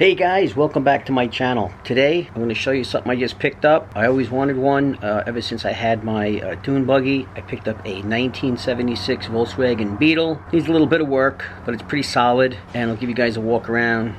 Hey guys, welcome back to my channel. Today I'm going to show you something I just picked up. I always wanted one ever since I had my dune buggy. I picked up a 1976 Volkswagen Beetle. Needs a little bit of work, but it's pretty solid, and I'll give you guys a walk around,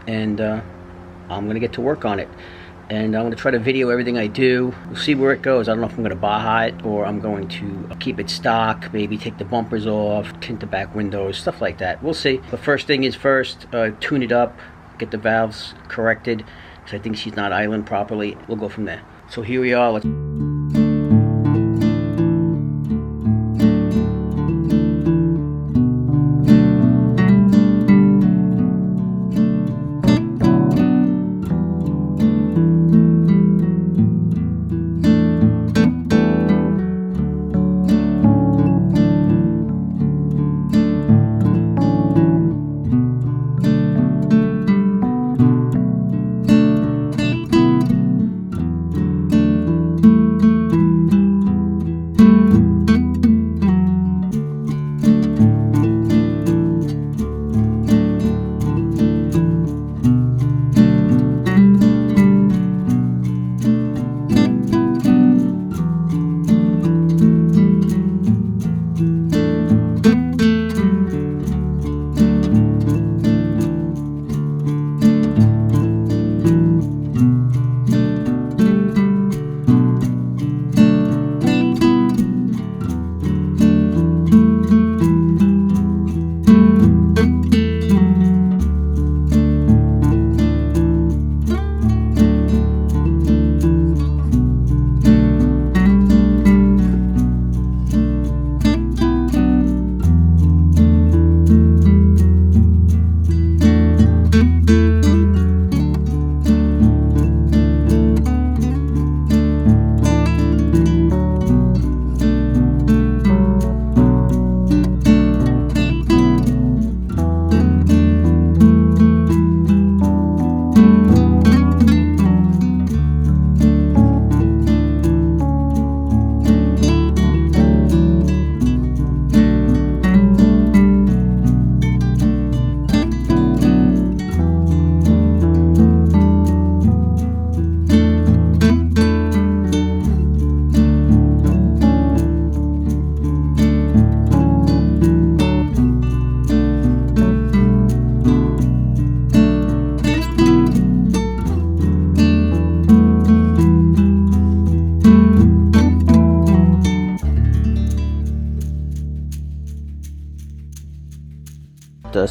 and I'm going to get to work on it. And I'm going to try to video everything I do. We'll see where it goes. I don't know if I'm going to Baja it or I'm going to keep it stock, maybe take the bumpers off, tint the back windows, stuff like that. We'll see. The first thing is first, tune it up, get the valves corrected, because I think she's not idling properly. We'll go from there. So here we are. Let's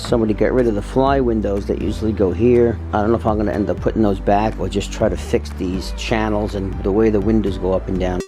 somebody get rid of the fly windows that usually go here. I don't know if I'm going to end up putting those back or just try to fix these channels and the way the windows go up and down.